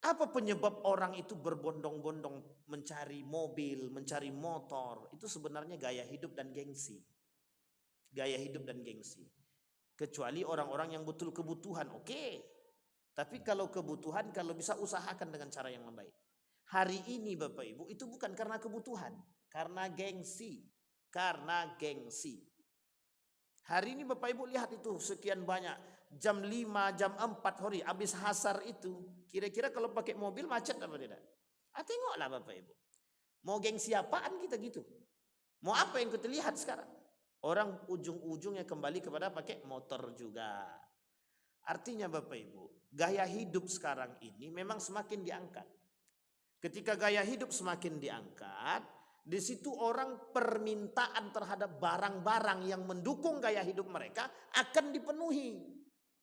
Apa penyebab orang itu berbondong-bondong mencari mobil, mencari motor? Itu sebenarnya gaya hidup dan gengsi. Gaya hidup dan gengsi. Kecuali orang-orang yang betul kebutuhan, oke. Tapi kalau kebutuhan, kalau bisa usahakan dengan cara yang baik. Hari ini Bapak Ibu itu bukan karena kebutuhan, karena gengsi. Karena gengsi. Hari ini Bapak Ibu lihat itu sekian banyak. Jam 5, jam 4 hari habis hasar itu. Kira-kira kalau pakai mobil macet apa tidak? Tengoklah Bapak Ibu. Mau gengsi apaan kita gitu? Mau apa yang kita lihat sekarang? Orang ujung-ujungnya kembali kepada pakai motor juga. Artinya Bapak Ibu, gaya hidup sekarang ini memang semakin diangkat. Ketika gaya hidup semakin diangkat, di situ orang permintaan terhadap barang-barang yang mendukung gaya hidup mereka akan dipenuhi.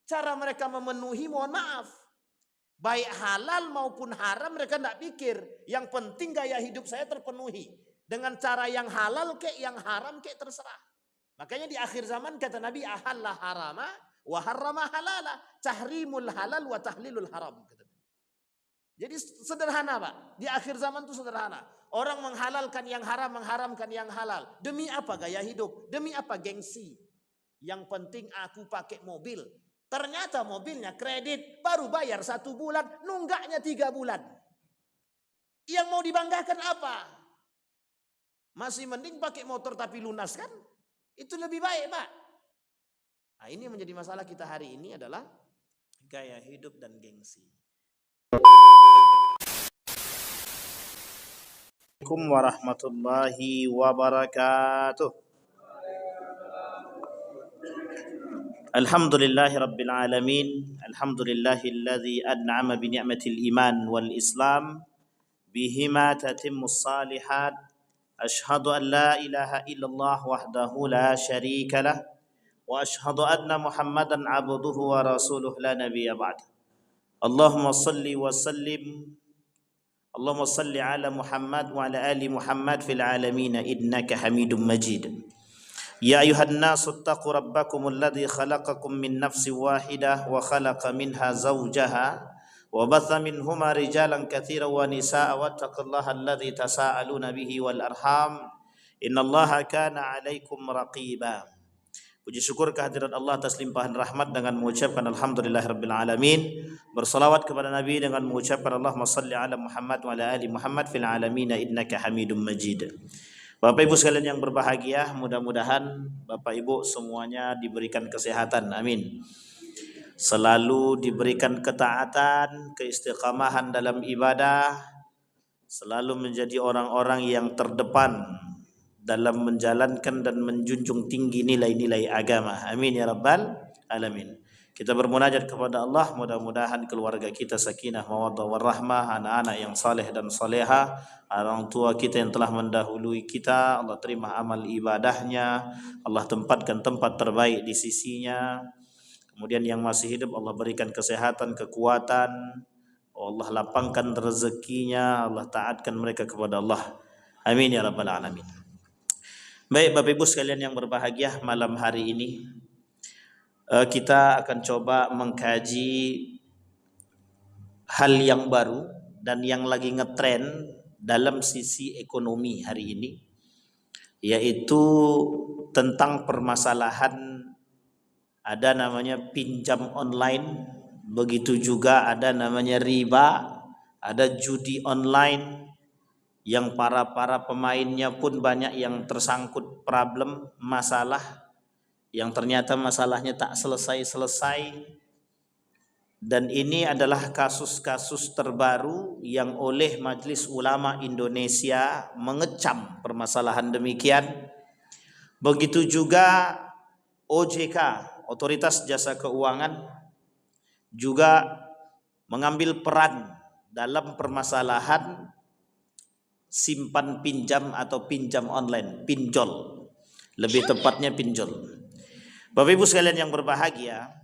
Cara mereka memenuhi, mohon maaf, baik halal maupun haram mereka tidak pikir. Yang penting gaya hidup saya terpenuhi. Dengan cara yang halal kek, yang haram kek, terserah. Makanya di akhir zaman kata Nabi, ahalla harama wa harrama halala, tahrimul halal wa tahlilul haram. Jadi sederhana Pak, di akhir zaman itu sederhana. Orang menghalalkan yang haram, mengharamkan yang halal. Demi apa? Gaya hidup. Demi apa? Gengsi. Yang penting aku pakai mobil. Ternyata mobilnya kredit, baru bayar 1 bulan, nunggaknya 3 bulan. Yang mau dibanggakan apa? Masih mending pakai motor tapi lunas kan? Itu lebih baik Pak. Nah, ini menjadi masalah kita hari ini adalah gaya hidup dan gengsi. Assalamualaikum warahmatullahi wabarakatuh. Alhamdulillahi rabbil alamin. Alhamdulillahilladzi an'ama bi ni'matil iman wal islam bihima tatimmus salihat. Ashhadu an la ilaha illallah wahdahu la syarika lah wa ashhadu anna Muhammadan abduhu wa rasuluh la nabiyya ba'd. Allahumma salli wa sallim Allahumma salli ala Muhammad wa ala ali Muhammad fil alamin innaka Hamidum Majid. Ya ayuhan nasu attaqu rabbakum alladhi khalaqakum min nafsin wahidah wa khalaqa minha zawjaha wa batha minhuma rijalan katsiran wa nisaa wattaqullaha alladhi tasaaluna bihi wal arham innallaha kana 'alaikum raqiba. Puji syukur kehadirat Allah atas limpahan rahmat dengan mengucapkan alhamdulillahirabbil alamin. Bersalawat kepada Nabi dengan mengucapkan Allahumma salli ala Muhammad wa ala ali Muhammad fil alamin innaka Hamidum Majid. Bapak Ibu sekalian yang berbahagia, mudah-mudahan Bapak Ibu semuanya diberikan kesehatan, amin. Selalu diberikan ketaatan, keistiqamahan dalam ibadah, selalu menjadi orang-orang yang terdepan dalam menjalankan dan menjunjung tinggi nilai-nilai agama, amin ya rabbal alamin. Kita bermunajat kepada Allah, mudah-mudahan keluarga kita sakinah, mawaddah warahmah, anak-anak yang saleh dan saleha, orang tua kita yang telah mendahului kita, Allah terima amal ibadahnya, Allah tempatkan tempat terbaik di sisinya. Kemudian yang masih hidup Allah berikan kesehatan, kekuatan, Allah lapangkan rezekinya, Allah taatkan mereka kepada Allah. Amin ya rabbal alamin. Baik Bapak Ibu sekalian yang berbahagia, malam hari ini kita akan coba mengkaji hal yang baru dan yang lagi ngetren dalam sisi ekonomi hari ini, yaitu tentang permasalahan ada namanya pinjam online, begitu juga ada namanya riba, ada judi online yang para pemainnya pun banyak yang tersangkut problem, masalah yang ternyata masalahnya tak selesai-selesai. Dan ini adalah kasus-kasus terbaru yang oleh Majelis Ulama Indonesia mengecam permasalahan demikian. Begitu juga OJK, Otoritas Jasa Keuangan, juga mengambil peran dalam permasalahan simpan pinjam atau pinjam online, pinjol, lebih tepatnya pinjol. Bapak Ibu sekalian yang berbahagia,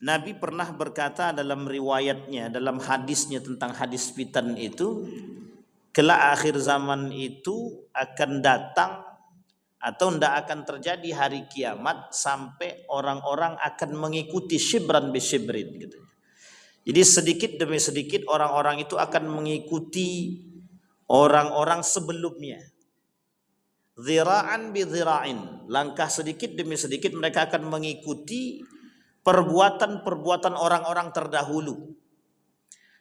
Nabi pernah berkata dalam riwayatnya, dalam hadisnya tentang hadis fitan itu, kelak akhir zaman itu akan datang atau tidak akan terjadi hari kiamat sampai orang-orang akan mengikuti shibran bi shibrin gitu. Jadi sedikit demi sedikit orang-orang itu akan mengikuti orang-orang sebelumnya. Zira'an bi zira'in, langkah sedikit demi sedikit mereka akan mengikuti perbuatan-perbuatan orang-orang terdahulu.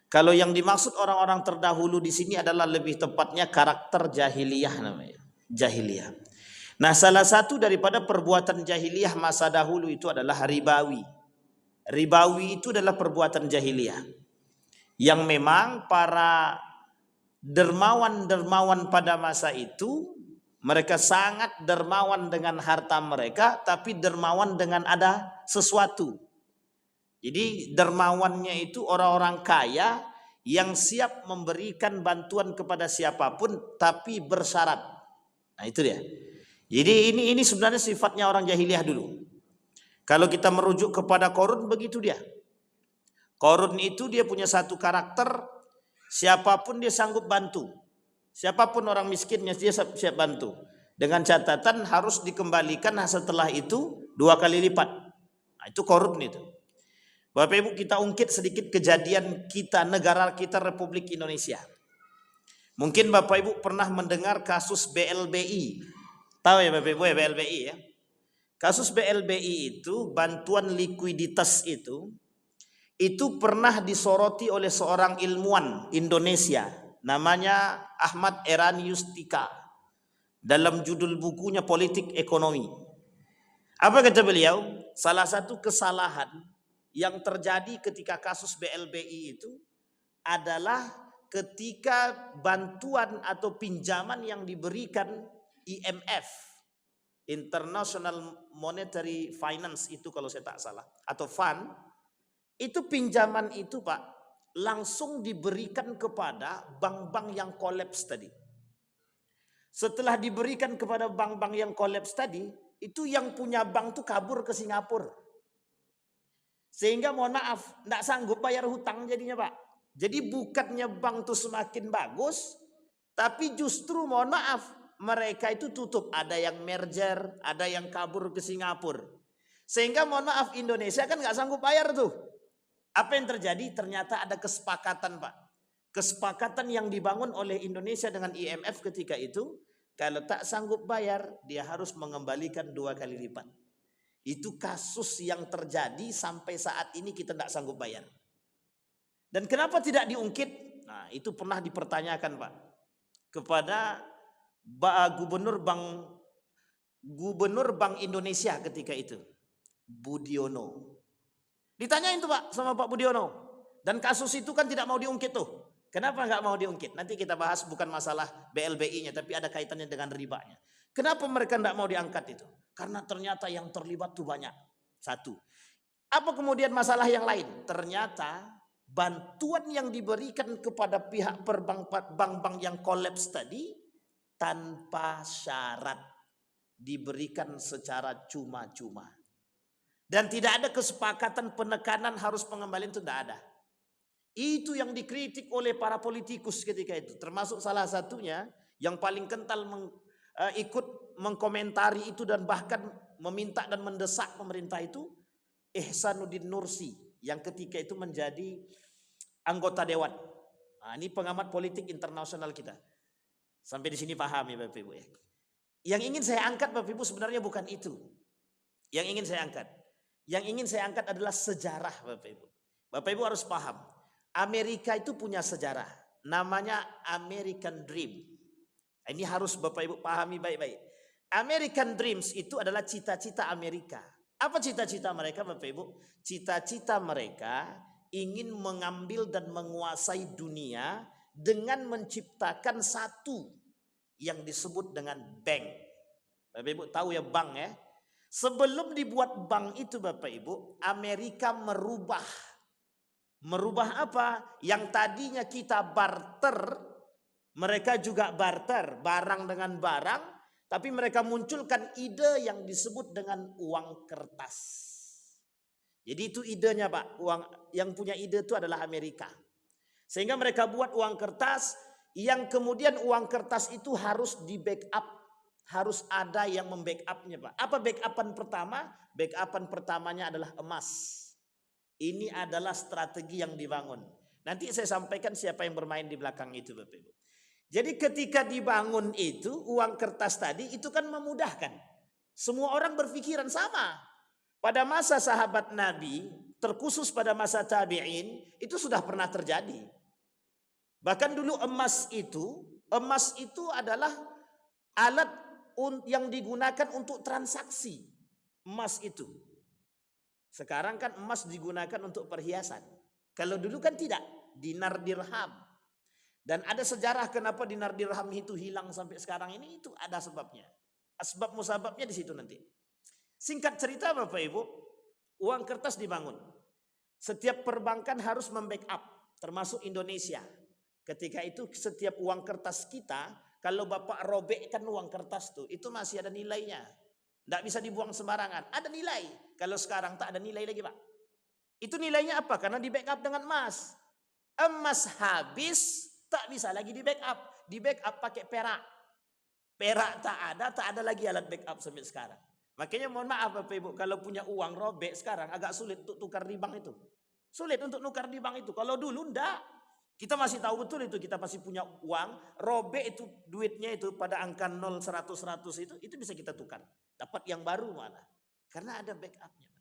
Kalau yang dimaksud orang-orang terdahulu di sini adalah lebih tepatnya karakter jahiliyah namanya. Jahiliyah. Nah, salah satu daripada perbuatan jahiliyah masa dahulu itu adalah ribawi. Ribawi itu adalah perbuatan jahiliyah yang memang para dermawan-dermawan pada masa itu mereka sangat dermawan dengan harta mereka, tapi dermawan dengan ada sesuatu. Jadi dermawannya itu orang-orang kaya yang siap memberikan bantuan kepada siapapun tapi bersyarat. Nah, itu dia. Jadi ini sebenarnya sifatnya orang jahiliyah dulu. Kalau kita merujuk kepada Qarun, begitu dia. Qarun itu dia punya satu karakter, siapapun dia sanggup bantu. Siapapun orang miskinnya dia siap bantu. Dengan catatan harus dikembalikan setelah itu 2 kali lipat. Nah, itu Qarun itu. Bapak Ibu, kita ungkit sedikit kejadian kita, negara kita Republik Indonesia. Mungkin Bapak Ibu pernah mendengar kasus BLBI. Tahu ya Bapak Ibu ya BLBI ya? Kasus BLBI itu, bantuan likuiditas itu pernah disoroti oleh seorang ilmuwan Indonesia. Namanya Ahmad Eranius Tika. Dalam judul bukunya Politik Ekonomi. Apa kata beliau? Salah satu kesalahan yang terjadi ketika kasus BLBI itu adalah ketika bantuan atau pinjaman yang diberikan IMF, International Monetary Finance itu kalau saya tak salah, atau fund, itu pinjaman itu Pak langsung diberikan kepada bank-bank yang kolaps tadi. Setelah diberikan kepada bank-bank yang kolaps tadi, itu yang punya bank tuh kabur ke Singapura. Sehingga mohon maaf, tidak sanggup bayar hutang jadinya Pak. Jadi bukannya bank tuh semakin bagus, tapi justru mohon maaf, mereka itu tutup. Ada yang merger, ada yang kabur ke Singapura. Sehingga mohon maaf, Indonesia kan nggak sanggup bayar tuh. Apa yang terjadi? Ternyata ada kesepakatan Pak. Kesepakatan yang dibangun oleh Indonesia dengan IMF ketika itu, kalau tak sanggup bayar, dia harus mengembalikan 2 kali lipat. Itu kasus yang terjadi sampai saat ini kita tidak sanggup bayar. Dan kenapa tidak diungkit? Nah, itu pernah dipertanyakan Pak kepada Gubernur Bank Indonesia ketika itu, Budiono. Ditanyain tuh Pak sama Pak Budiono. Dan kasus itu kan tidak mau diungkit tuh. Kenapa nggak mau diungkit? Nanti kita bahas bukan masalah BLBI-nya, tapi ada kaitannya dengan ribanya. Kenapa mereka nggak mau diangkat itu? Karena ternyata yang terlibat tuh banyak. Satu. Apa kemudian masalah yang lain? Ternyata bantuan yang diberikan kepada pihak bank-bank yang kolaps tadi tanpa syarat, diberikan secara cuma-cuma. Dan tidak ada kesepakatan penekanan harus pengembalian, itu tidak ada. Itu yang dikritik oleh para politikus ketika itu. Termasuk salah satunya yang paling kental ikut mengkomentari itu dan bahkan meminta dan mendesak pemerintah itu, Ihsanuddin Nursi yang ketika itu menjadi anggota dewan. Nah, ini pengamat politik internasional kita. Sampai di sini paham ya Bapak Ibu ya. Yang ingin saya angkat Bapak Ibu sebenarnya bukan itu. Yang ingin saya angkat. Yang ingin saya angkat adalah sejarah Bapak Ibu. Bapak Ibu harus paham. Amerika itu punya sejarah. Namanya American Dream. Ini harus Bapak Ibu pahami baik-baik. American Dreams itu adalah cita-cita Amerika. Apa cita-cita mereka Bapak Ibu? Cita-cita mereka ingin mengambil dan menguasai dunia dengan menciptakan satu yang disebut dengan bank. Bapak Ibu tahu ya bank ya. Sebelum dibuat bank itu Bapak Ibu, Amerika merubah apa? Yang tadinya kita barter, mereka juga barter barang dengan barang, tapi mereka munculkan ide yang disebut dengan uang kertas. Jadi itu idenya Pak, yang punya ide itu adalah Amerika. Sehingga mereka buat uang kertas yang kemudian uang kertas itu harus di backup, harus ada yang membackupnya Pak. Apa backupan pertama? Backupan pertamanya adalah emas. Ini adalah strategi yang dibangun. Nanti saya sampaikan siapa yang bermain di belakang itu, Bapak Ibu. Jadi ketika dibangun itu, uang kertas tadi itu kan memudahkan. Semua orang berpikiran sama. Pada masa sahabat Nabi, terkhusus pada masa tabi'in, itu sudah pernah terjadi. Bahkan dulu emas itu adalah alat yang digunakan untuk transaksi. Emas itu. Sekarang kan emas digunakan untuk perhiasan. Kalau dulu kan tidak, dinar dirham. Dan ada sejarah kenapa dinar dirham itu hilang sampai sekarang ini, itu ada sebabnya. Asbab musababnya di situ nanti. Singkat cerita Bapak Ibu, uang kertas dibangun. Setiap perbankan harus membackup, termasuk Indonesia. Ketika itu setiap uang kertas kita, kalau Bapak robekkan uang kertas itu masih ada nilainya. Tidak bisa dibuang sembarangan, ada nilai. Kalau sekarang tak ada nilai lagi Pak. Itu nilainya apa? Karena di backup dengan emas. Emas habis, tak bisa lagi di backup. Di backup pakai perak. Perak tak ada lagi alat backup sampai sekarang. Makanya mohon maaf Bapak Ibu, kalau punya uang robek sekarang agak sulit untuk tukar di bank itu. Sulit untuk tukar di bank itu. Kalau dulu enggak. Kita masih tahu betul itu, kita masih punya uang, robek itu duitnya itu pada angka 0, 100 itu bisa kita tukar. Dapat yang baru malah. Karena ada backupnya.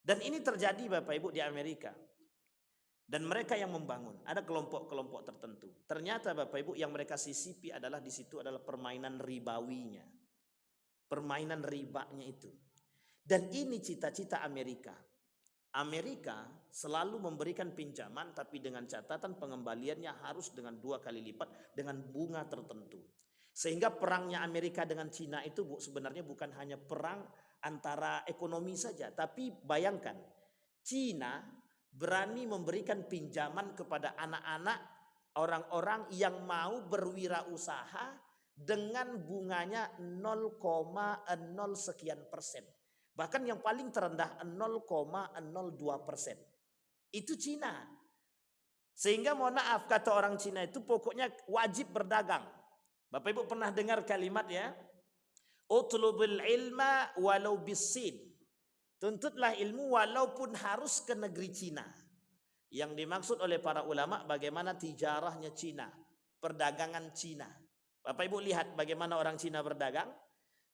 Dan ini terjadi Bapak Ibu di Amerika. Dan mereka yang membangun, ada kelompok-kelompok tertentu. Ternyata Bapak Ibu yang mereka sisipi adalah di situ adalah permainan ribawinya. Permainan ribanya itu. Dan ini cita-cita Amerika. Amerika selalu memberikan pinjaman tapi dengan catatan pengembaliannya harus dengan 2 kali lipat dengan bunga tertentu. Sehingga perangnya Amerika dengan Cina itu sebenarnya bukan hanya perang antara ekonomi saja. Tapi bayangkan, Cina berani memberikan pinjaman kepada anak-anak orang-orang yang mau berwirausaha dengan bunganya 0,0 sekian persen. Bahkan yang paling terendah 0,02%. Itu Cina. Sehingga mohon maaf kata orang Cina itu pokoknya wajib berdagang. Bapak Ibu pernah dengar kalimat ya? Utlubul ilma walau bisin. Tuntutlah ilmu walaupun harus ke negeri Cina. Yang dimaksud oleh para ulama bagaimana tijarahnya Cina. Perdagangan Cina. Bapak Ibu lihat bagaimana orang Cina berdagang.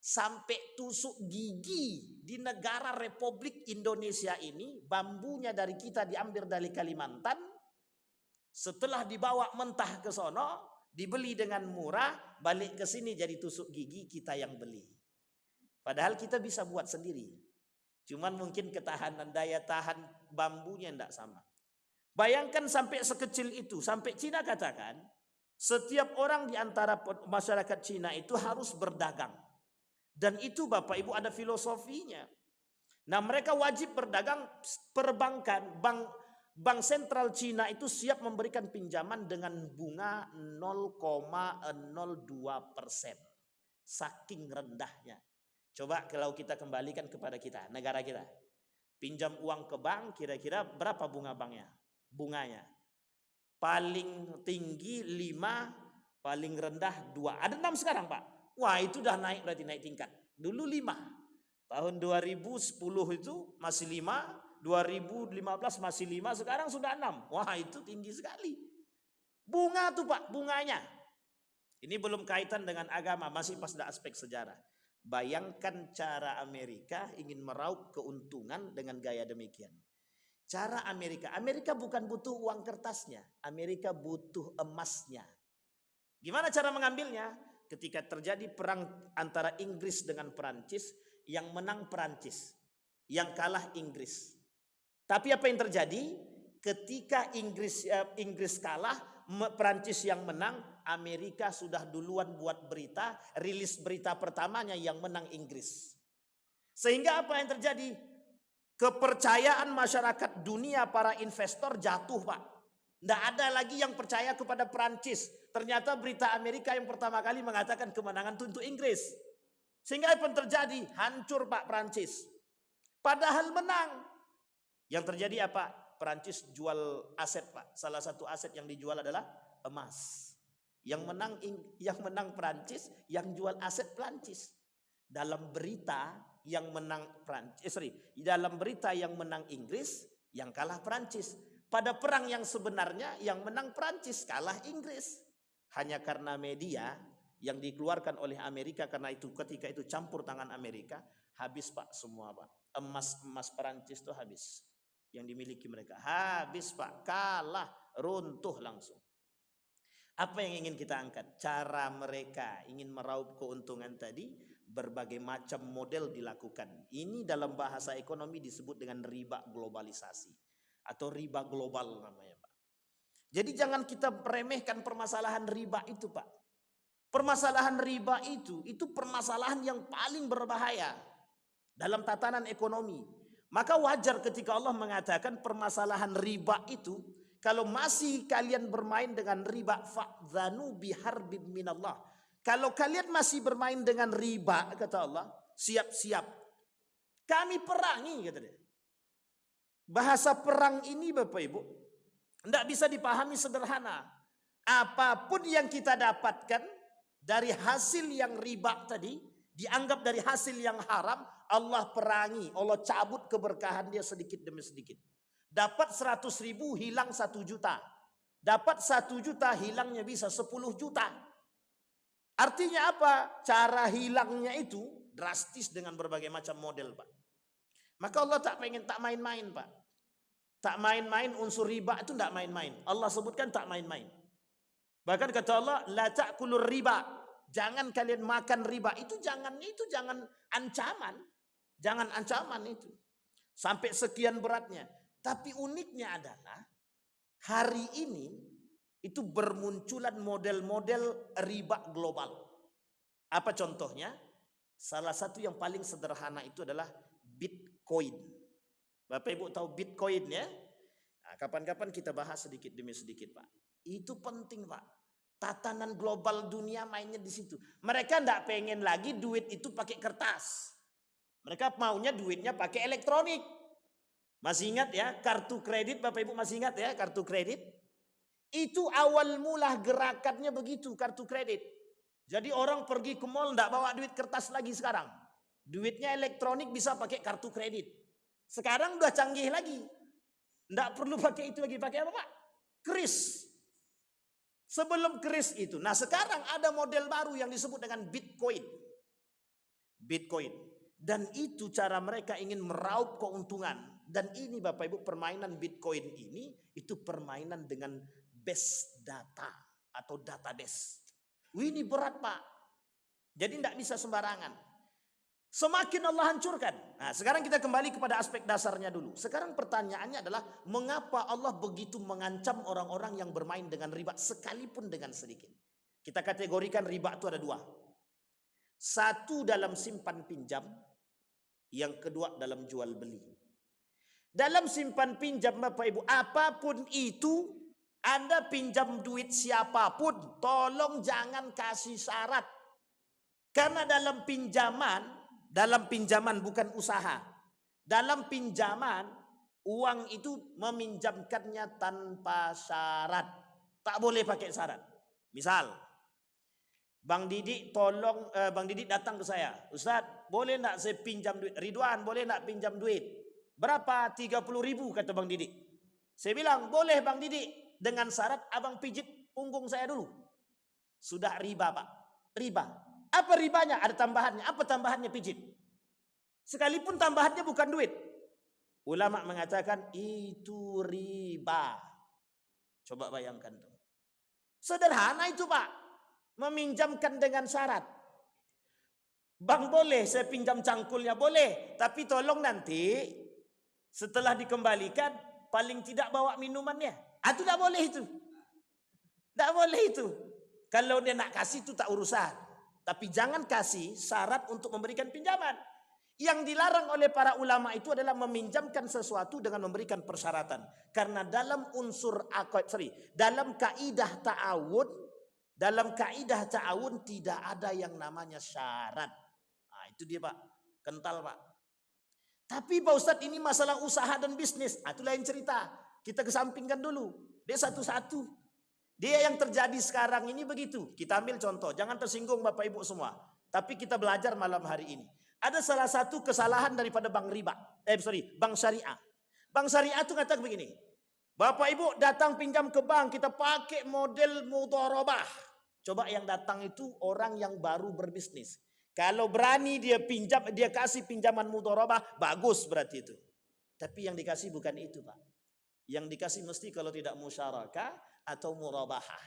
Sampai tusuk gigi di negara Republik Indonesia ini, bambunya dari kita diambil dari Kalimantan, setelah dibawa mentah ke sono, dibeli dengan murah, balik ke sini jadi tusuk gigi kita yang beli. Padahal kita bisa buat sendiri. Cuman mungkin ketahanan daya tahan bambunya tidak sama. Bayangkan sampai sekecil itu, sampai Cina katakan, setiap orang di antara masyarakat Cina itu harus berdagang. Dan itu Bapak Ibu ada filosofinya. Nah mereka wajib berdagang, perbankan, bank sentral Cina itu siap memberikan pinjaman dengan bunga 0,02%. Saking rendahnya. Coba kalau kita kembalikan kepada kita, negara kita. Pinjam uang ke bank kira-kira berapa bunga banknya? Bunganya. Paling tinggi 5, paling rendah 2. Ada 6 sekarang Pak. Wah itu udah naik berarti naik tingkat. Dulu 5. Tahun 2010 itu masih 5. 2015 masih 5. Sekarang sudah 6. Wah itu tinggi sekali. Bunga tuh Pak, bunganya. Ini belum kaitan dengan agama. Masih pas ada aspek sejarah. Bayangkan cara Amerika ingin meraup keuntungan dengan gaya demikian. Cara Amerika bukan butuh uang kertasnya. Amerika butuh emasnya. Gimana cara mengambilnya? Ketika terjadi perang antara Inggris dengan Perancis, yang menang Perancis, yang kalah Inggris. Tapi apa yang terjadi? Ketika Inggris kalah, Perancis yang menang, Amerika sudah duluan buat berita, rilis berita pertamanya yang menang Inggris. Sehingga apa yang terjadi? Kepercayaan masyarakat dunia para investor jatuh Pak. Tidak ada lagi yang percaya kepada Perancis. Ternyata berita Amerika yang pertama kali mengatakan kemenangan itu untuk Inggris. Sehingga apa yang terjadi? Hancur Pak Perancis. Padahal menang. Yang terjadi apa? Perancis jual aset Pak. Salah satu aset yang dijual adalah emas. Yang menang Perancis, yang jual aset Perancis. Dalam berita yang menang dalam berita yang menang Inggris, Yang kalah Perancis. Pada perang yang sebenarnya yang menang Perancis, kalah Inggris. Hanya karena media yang dikeluarkan oleh Amerika, karena itu ketika itu campur tangan Amerika, habis Pak semua Pak. Emas Perancis itu habis. Yang dimiliki mereka. Habis Pak, kalah, runtuh langsung. Apa yang ingin kita angkat? Cara mereka ingin meraup keuntungan tadi, berbagai macam model dilakukan. Ini dalam bahasa ekonomi disebut dengan riba globalisasi atau riba global namanya Pak. Jadi jangan kita meremehkan permasalahan riba itu Pak. Permasalahan riba itu permasalahan yang paling berbahaya dalam tatanan ekonomi. Maka wajar ketika Allah mengatakan permasalahan riba itu, kalau masih kalian bermain dengan riba, fa'dzanu biharbim minallah. Kalau kalian masih bermain dengan riba, kata Allah, siap-siap. Kami perangi, kata dia. Bahasa perang ini Bapak Ibu, tidak bisa dipahami sederhana. Apapun yang kita dapatkan dari hasil yang riba tadi, dianggap dari hasil yang haram, Allah perangi, Allah cabut keberkahan dia sedikit demi sedikit. Dapat 100.000 hilang 1 juta. Dapat 1 juta hilangnya bisa 10 juta. Artinya apa? Cara hilangnya itu drastis dengan berbagai macam model Pak. Maka Allah tak main-main Pak. Tak main-main, unsur riba itu tak main-main. Allah sebutkan tak main-main. Bahkan kata Allah, la ta'kulur riba. Jangan kalian makan riba. Itu jangan ancaman. Jangan ancaman itu. Sampai sekian beratnya. Tapi uniknya adalah hari ini itu bermunculan model-model riba global. Apa contohnya? Salah satu yang paling sederhana itu adalah Bitcoin. Bapak Ibu tahu Bitcoin ya? Nah, kapan-kapan kita bahas sedikit demi sedikit Pak. Itu penting Pak. Tatanan global dunia mainnya di situ. Mereka tidak pengen lagi duit itu pakai kertas. Mereka maunya duitnya pakai elektronik. Masih ingat ya kartu kredit, Bapak Ibu masih ingat ya kartu kredit? Itu awal mula gerakannya begitu kartu kredit. Jadi orang pergi ke mall tidak bawa duit kertas lagi sekarang. Duitnya elektronik bisa pakai kartu kredit. Sekarang udah canggih lagi. Tidak perlu pakai itu lagi, pakai apa Pak? Kris. Sebelum kris itu. Nah sekarang ada model baru yang disebut dengan Bitcoin. Bitcoin. Dan itu cara mereka ingin meraup keuntungan. Dan ini Bapak Ibu permainan Bitcoin ini itu permainan dengan base data atau database. Ini berat Pak. Jadi tidak bisa sembarangan. Semakin Allah hancurkan. Nah sekarang kita kembali kepada aspek dasarnya dulu. Sekarang pertanyaannya adalah mengapa Allah begitu mengancam orang-orang yang bermain dengan riba sekalipun dengan sedikit. Kita kategorikan riba itu ada 2. Satu dalam simpan pinjam. Yang kedua dalam jual beli. Dalam simpan pinjam Bapak Ibu, apapun itu, Anda pinjam duit siapapun, tolong jangan kasih syarat. Karena dalam pinjaman bukan usaha. Dalam pinjaman, uang itu meminjamkannya tanpa syarat. Tak boleh pakai syarat. Misal, Bang Didik datang ke saya. Ustaz, boleh tak saya pinjam duit? Ridwan, boleh tak pinjam duit? Berapa? 30.000 kata Bang Didik. Saya bilang, boleh Bang Didik. Dengan syarat abang pijit punggung saya dulu. Sudah riba Pak. Riba. Apa ribanya? Ada tambahannya. Apa tambahannya pijit? Sekalipun tambahannya bukan duit. Ulama mengatakan itu riba. Coba bayangkan tuh. Sederhana itu Pak. Meminjamkan dengan syarat. Bang boleh saya pinjam cangkulnya? Boleh. Tapi tolong nanti setelah dikembalikan paling tidak bawa minumannya. Itu tidak boleh itu. Tidak boleh itu. Kalau dia nak kasih itu tak urusan. Tapi jangan kasih syarat untuk memberikan pinjaman. Yang dilarang oleh para ulama itu adalah meminjamkan sesuatu dengan memberikan persyaratan. Karena dalam dalam kaidah ta'awun tidak ada yang namanya syarat. Nah, itu dia Pak. Kental Pak. Tapi Pak Ustadz ini masalah usaha dan bisnis. Itu lain cerita. Kita kesampingkan dulu. Dia satu-satu. Dia yang terjadi sekarang ini begitu. Kita ambil contoh. Jangan tersinggung Bapak Ibu semua. Tapi kita belajar malam hari ini. Ada salah satu kesalahan daripada bank syariah. Bank syariah itu kata begini, Bapak Ibu datang pinjam ke bank, kita pakai model mudharabah. Coba yang datang itu orang yang baru berbisnis. Kalau berani dia pinjam, dia kasih pinjaman mudharabah, bagus berarti itu. Tapi yang dikasih bukan itu, Pak. Yang dikasih mesti kalau tidak musyarakah atau murabahah.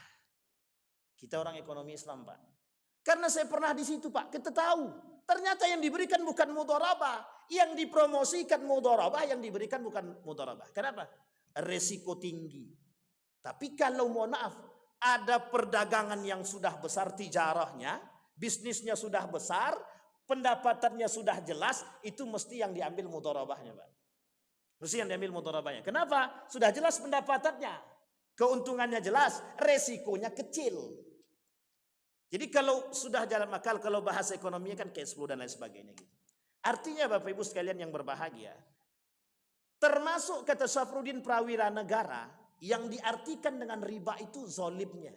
Kita orang ekonomi Islam, Pak. Karena saya pernah di situ, Pak. Kita tahu. Ternyata yang diberikan bukan mudharabah. Yang dipromosikan mudharabah, yang diberikan bukan mudharabah. Kenapa? Resiko tinggi. Tapi kalau mohon maaf, ada perdagangan yang sudah besar tijarahnya, bisnisnya sudah besar, pendapatannya sudah jelas, itu mesti yang diambil mudharabahnya, Pak. Mesti yang diambil mudharabahnya. Kenapa? Sudah jelas pendapatannya, keuntungannya jelas, resikonya kecil. Jadi kalau sudah jalan makal, kalau bahasa ekonominya kan cash flow dan lain sebagainya gitu. Artinya Bapak Ibu sekalian yang berbahagia, termasuk kata Syafruddin Prawira Negara, yang diartikan dengan riba itu zolimnya,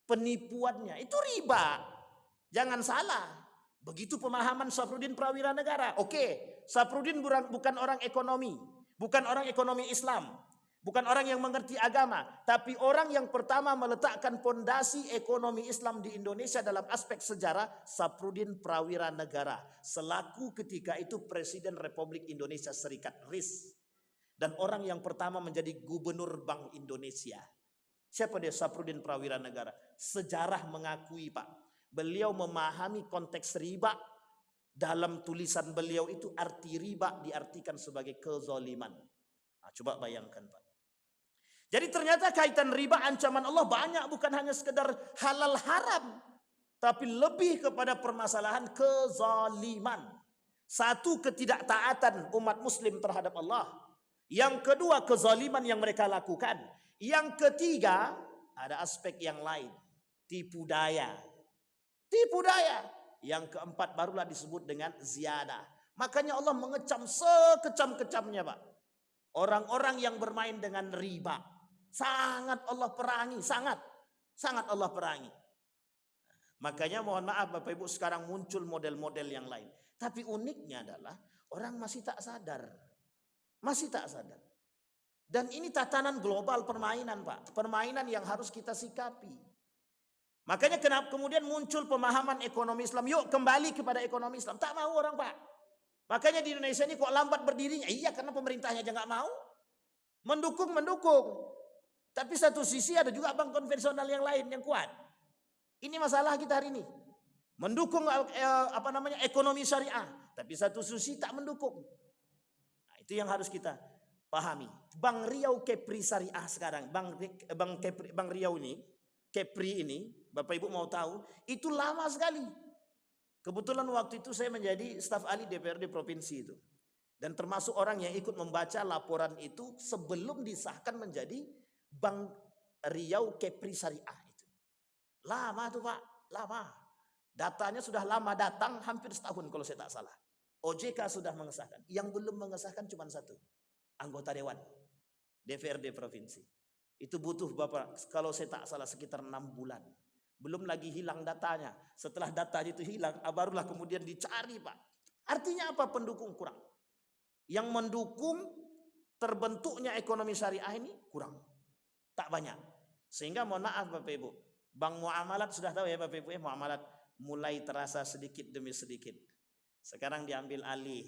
penipuannya, itu riba. Jangan salah. Begitu pemahaman Syafruddin Prawira Negara. Oke, Syafruddin bukan orang ekonomi, bukan orang ekonomi Islam, bukan orang yang mengerti agama, tapi orang yang pertama meletakkan pondasi ekonomi Islam di Indonesia dalam aspek sejarah, Syafruddin Prawira Negara, selaku ketika itu Presiden Republik Indonesia Serikat RIS, dan orang yang pertama menjadi Gubernur Bank Indonesia. Siapa dia? Syafruddin Prawira Negara. Sejarah mengakui, Pak, beliau memahami konteks riba. Dalam tulisan beliau itu arti riba diartikan sebagai kezaliman. Nah, coba bayangkan, Pak. Jadi ternyata kaitan riba, ancaman Allah banyak, bukan hanya sekedar halal haram, tapi lebih kepada permasalahan kezaliman. Satu, ketidaktaatan umat muslim terhadap Allah. Yang kedua, kezaliman yang mereka lakukan. Yang ketiga, ada aspek yang lain, tipu daya. Tipu daya. Yang keempat barulah disebut dengan ziyadah. Makanya Allah mengecam sekecam-kecamnya, Pak. Orang-orang yang bermain dengan riba, sangat Allah perangi, sangat Allah perangi. Makanya mohon maaf Bapak Ibu, sekarang muncul model-model yang lain. Tapi uniknya adalah orang masih tak sadar. Masih tak sadar. Dan ini tatanan global permainan, Pak. Permainan yang harus kita sikapi. Makanya kenapa kemudian muncul pemahaman ekonomi Islam. Yuk kembali kepada ekonomi Islam. Tak mau orang, Pak. Makanya di Indonesia ini kok lambat berdirinya. Iya, karena pemerintahnya aja nggak mau. Mendukung. Tapi satu sisi ada juga bank konvensional yang lain yang kuat. Ini masalah kita hari ini. Mendukung ekonomi syariah, tapi satu sisi tak mendukung. Nah, itu yang harus kita pahami. Bank Riau Kepri Syariah sekarang, Bank Riau ini, Kepri ini, Bapak Ibu mau tahu, itu lama sekali. Kebetulan waktu itu saya menjadi staf ahli DPRD provinsi itu. Dan termasuk orang yang ikut membaca laporan itu sebelum disahkan menjadi Bank Riau Kepri Syariah itu. Lama tuh, Pak, lama. Datanya sudah lama datang, hampir setahun kalau saya tak salah. OJK sudah mengesahkan. Yang belum mengesahkan cuma satu, anggota Dewan DPRD provinsi. Itu butuh Bapak, kalau saya tak salah sekitar 6 bulan. Belum lagi hilang datanya. Setelah datanya itu hilang, barulah kemudian dicari, Pak. Artinya apa? Pendukung kurang. Yang mendukung terbentuknya ekonomi syariah ini kurang. Tak banyak. Sehingga mohon maaf Bapak Ibu, Bank Muamalat sudah tahu ya Bapak Ibu, Muamalat mulai terasa sedikit demi sedikit. Sekarang diambil alih.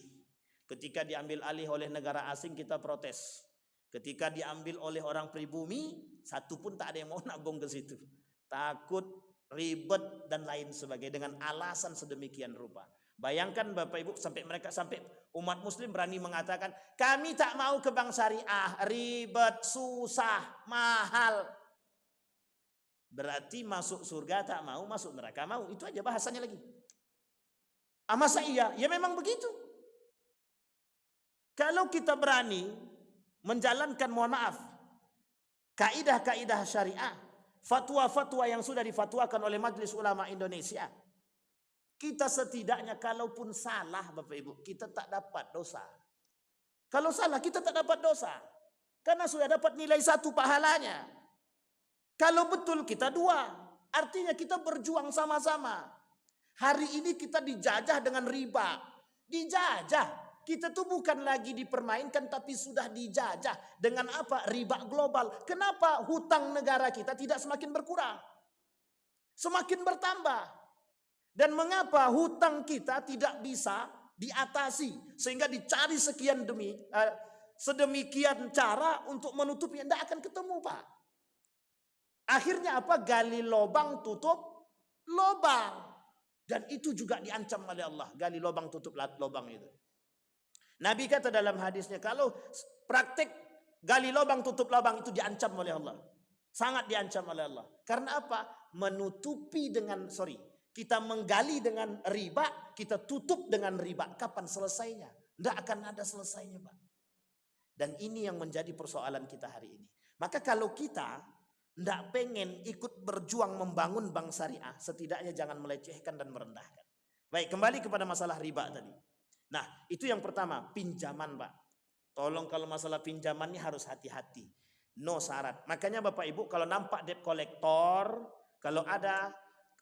Ketika diambil alih oleh negara asing kita protes. Ketika diambil oleh orang pribumi, satu pun tak ada yang mau nabung ke situ. Takut, ribet dan lain sebagainya dengan alasan sedemikian rupa. Bayangkan Bapak Ibu, sampai umat muslim berani mengatakan, kami tak mau ke bank syariah, ribet, susah, mahal. Berarti masuk surga tak mau, masuk neraka mau. Itu aja bahasanya lagi. Masa iya? Ya memang begitu. Kalau kita berani menjalankan, mohon maaf, kaidah-kaidah syariah, fatwa-fatwa yang sudah difatwakan oleh Majelis Ulama Indonesia, kita setidaknya kalaupun salah Bapak Ibu, kita tak dapat dosa. Kalau salah kita tak dapat dosa. Karena sudah dapat nilai 1 pahalanya. Kalau betul kita 2. Artinya kita berjuang sama-sama. Hari ini kita dijajah dengan riba. Dijajah. Kita tuh bukan lagi dipermainkan tapi sudah dijajah dengan apa? Riba global. Kenapa hutang negara kita tidak semakin berkurang? Semakin bertambah. Dan mengapa hutang kita tidak bisa diatasi sehingga dicari sedemikian cara untuk menutupinya? Tidak akan ketemu, Pak. Akhirnya apa? Gali lubang, tutup lubang. Dan itu juga diancam oleh Allah. Gali lubang, tutup lubang itu. Nabi kata dalam hadisnya, kalau praktek gali lubang, tutup lubang itu diancam oleh Allah. Sangat diancam oleh Allah. Karena apa? Kita menggali dengan riba, kita tutup dengan riba. Kapan selesainya? Tidak akan ada selesainya, Pak. Dan ini yang menjadi persoalan kita hari ini. Maka kalau kita tidak pengen ikut berjuang membangun bank syariah, setidaknya jangan melecehkan dan merendahkan. Baik, kembali kepada masalah riba tadi. Nah, itu yang pertama, pinjaman, Pak. Tolong kalau masalah pinjaman ini harus hati-hati. No syarat. Makanya Bapak Ibu kalau nampak debt collector, kalau ada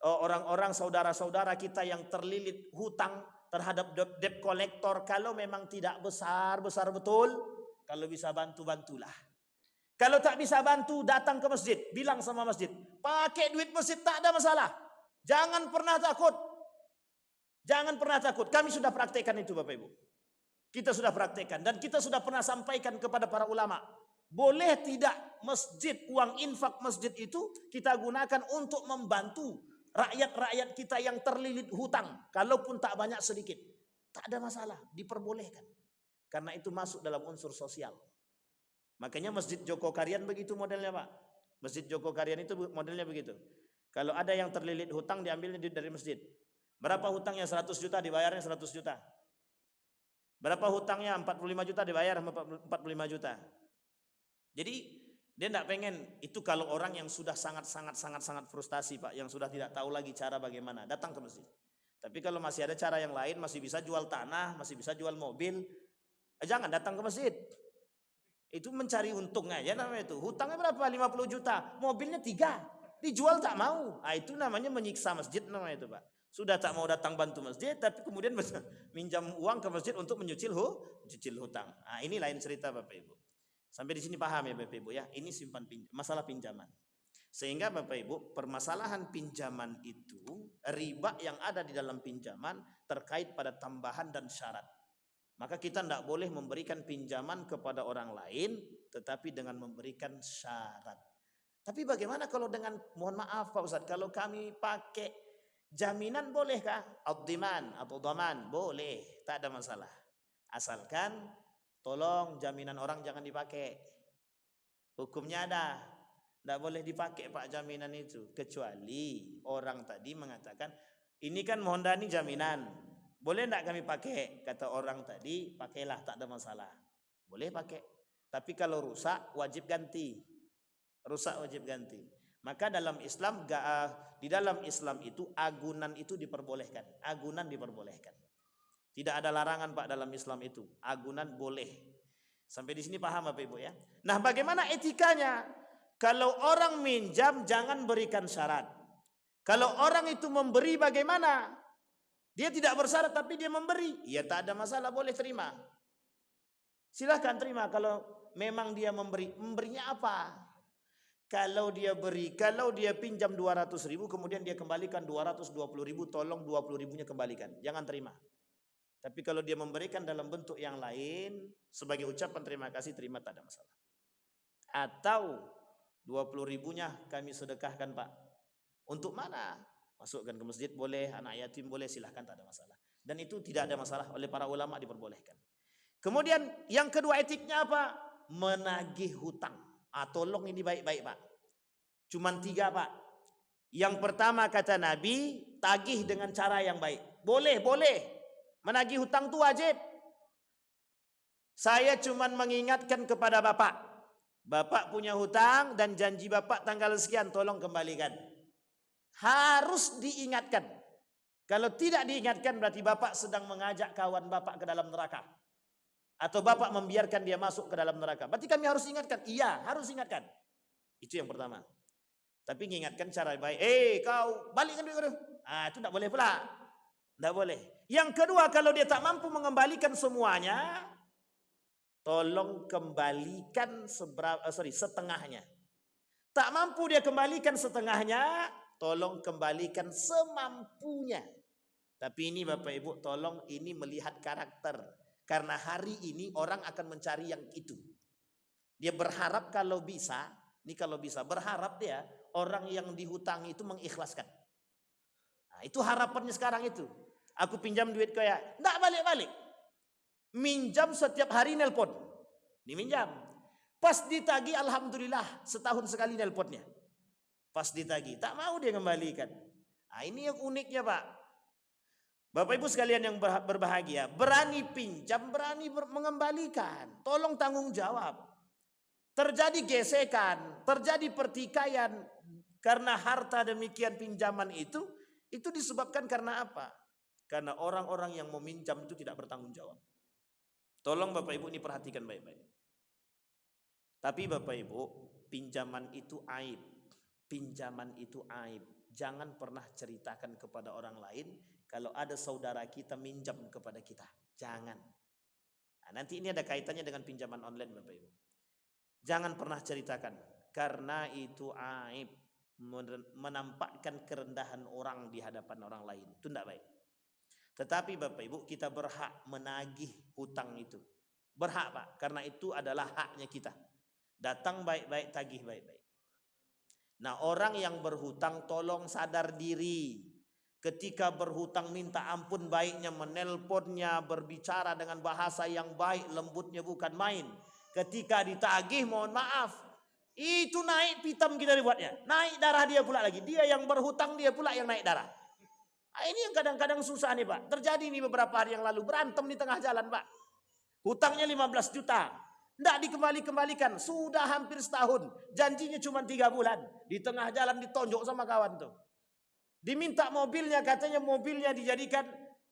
orang-orang saudara-saudara kita yang terlilit hutang terhadap debt collector, kalau memang tidak besar-besar betul, kalau bisa bantu-bantulah. Kalau tak bisa bantu, datang ke masjid, bilang sama masjid, pakai duit masjid tak ada masalah. Jangan pernah takut. Jangan pernah takut. Kami sudah praktekkan itu, Bapak Ibu. Kita sudah praktekkan dan kita sudah pernah sampaikan kepada para ulama. Boleh tidak masjid, uang infak masjid itu kita gunakan untuk membantu rakyat-rakyat kita yang terlilit hutang. Kalaupun tak banyak sedikit. Tak ada masalah, diperbolehkan. Karena itu masuk dalam unsur sosial. Makanya Masjid Joko Karian begitu modelnya, Pak. Masjid Joko Karian itu modelnya begitu. Kalau ada yang terlilit hutang, diambilnya dari masjid. Berapa hutangnya? 100 juta, dibayarnya 100 juta. Berapa hutangnya? 45 juta, dibayar 45 juta. Jadi dia tidak pengen itu. Kalau orang yang sudah sangat frustasi, Pak, yang sudah tidak tahu lagi cara bagaimana, datang ke masjid. Tapi kalau masih ada cara yang lain, masih bisa jual tanah, masih bisa jual mobil, jangan datang ke masjid. Itu mencari untung aja namanya itu. Hutangnya berapa? 50 juta, mobilnya 3, dijual tak mau. Nah, itu namanya menyiksa masjid namanya itu, Pak. Sudah tak mau datang bantu masjid, tapi kemudian minjam uang ke masjid untuk menyicil hutang. Nah, ini lain cerita, Bapak Ibu. Sampai di sini paham ya, Bapak Ibu ya? Ini masalah pinjaman. Sehingga Bapak Ibu, permasalahan pinjaman itu, riba yang ada di dalam pinjaman terkait pada tambahan dan syarat. Maka kita tidak boleh memberikan pinjaman kepada orang lain, tetapi dengan memberikan syarat. Tapi bagaimana kalau dengan, mohon maaf Pak Ustadz, kalau kami pakai jaminan bolehkah? Ad-diman atau daman, boleh, tak ada masalah. Asalkan tolong jaminan orang jangan dipakai. Hukumnya ada. Tidak boleh dipakai, Pak, jaminan itu. Kecuali orang tadi mengatakan, ini kan Mohondani jaminan. Boleh tidak kami pakai? Kata orang tadi, pakailah, tak ada masalah. Boleh pakai. Tapi kalau rusak, wajib ganti. Rusak wajib ganti. Maka dalam Islam, di dalam Islam itu, agunan itu diperbolehkan. Agunan diperbolehkan. Tidak ada larangan, Pak, dalam Islam itu. Agunan boleh. Sampai di sini paham, Bapak Ibu ya? Nah, bagaimana etikanya? Kalau orang minjam, jangan berikan syarat. Kalau orang itu memberi, bagaimana? Dia tidak bersyarat tapi dia memberi. Ya tak ada masalah, boleh terima. Silahkan terima kalau memang dia memberi. Memberinya apa? Kalau dia beri, kalau dia pinjam 200.000 kemudian dia kembalikan 220.000, tolong 20.000-nya kembalikan. Jangan terima. Tapi kalau dia memberikan dalam bentuk yang lain sebagai ucapan terima kasih, terima, tak ada masalah. Atau 20.000-nya kami sedekahkan, Pak. Untuk mana? Masukkan ke masjid boleh, anak yatim boleh, silahkan, tak ada masalah. Dan itu tidak ada masalah, oleh para ulama diperbolehkan. Kemudian yang kedua etiknya apa? Menagih hutang. Tolong ini baik-baik, Pak. Cuman 3, Pak. Yang pertama kata Nabi, tagih dengan cara yang baik. Boleh. Menagih hutang itu wajib. Saya cuman mengingatkan kepada Bapak. Bapak punya hutang dan janji Bapak tanggal sekian, tolong kembalikan. Harus diingatkan. Kalau tidak diingatkan berarti Bapak sedang mengajak kawan Bapak ke dalam neraka. Atau Bapak membiarkan dia masuk ke dalam neraka. Berarti kami harus ingatkan. Iya, harus ingatkan. Itu yang pertama. Tapi mengingatkan cara baik. Kau balikkan duit kau. Itu tidak boleh pula. Tidak boleh. Yang kedua, kalau dia tak mampu mengembalikan semuanya, tolong kembalikan setengahnya. Tak mampu dia kembalikan setengahnya, tolong kembalikan semampunya. Tapi ini Bapak Ibu, tolong ini melihat karakter. Karena hari ini orang akan mencari yang itu. Dia berharap kalau bisa, berharap dia orang yang dihutangi itu mengikhlaskan. Nah, itu harapannya sekarang itu. Aku pinjam duit kayak, enggak balik-balik. Minjam setiap hari nelpon. Diminjam. Pas ditagi, alhamdulillah setahun sekali nelponnya. Pas ditagi, tak mau dia kembalikan. Nah, ini yang uniknya Pak. Bapak Ibu sekalian yang berbahagia, berani pinjam, berani mengembalikan. Tolong tanggung jawab. Terjadi gesekan, terjadi pertikaian karena harta demikian pinjaman itu disebabkan karena apa? Karena orang-orang yang meminjam itu tidak bertanggung jawab. Tolong Bapak Ibu ini perhatikan baik-baik. Tapi Bapak Ibu, pinjaman itu aib. Pinjaman itu aib. Jangan pernah ceritakan kepada orang lain kalau ada saudara kita minjam kepada kita. Jangan. Nah, nanti ini ada kaitannya dengan pinjaman online Bapak Ibu. Jangan pernah ceritakan. Karena itu aib. Menampakkan kerendahan orang di hadapan orang lain. Itu tidak baik. Tetapi Bapak Ibu, kita berhak menagih hutang itu. Berhak Pak. Karena itu adalah haknya kita. Datang baik-baik, tagih baik-baik. Nah, orang yang berhutang tolong sadar diri. Ketika berhutang minta ampun baiknya, menelponnya, berbicara dengan bahasa yang baik, lembutnya bukan main. Ketika ditagih mohon maaf, itu naik pitam kita dibuatnya. Naik darah dia pula lagi. Dia yang berhutang, dia pula yang naik darah. Nah, ini yang kadang-kadang susah nih Pak. Terjadi nih beberapa hari yang lalu, berantem di tengah jalan Pak. Hutangnya 15 juta. Tidak dikembalikan. Sudah hampir setahun. Janjinya cuma 3 bulan. Di tengah jalan ditonjok sama kawan tuh. Diminta mobilnya, katanya mobilnya dijadikan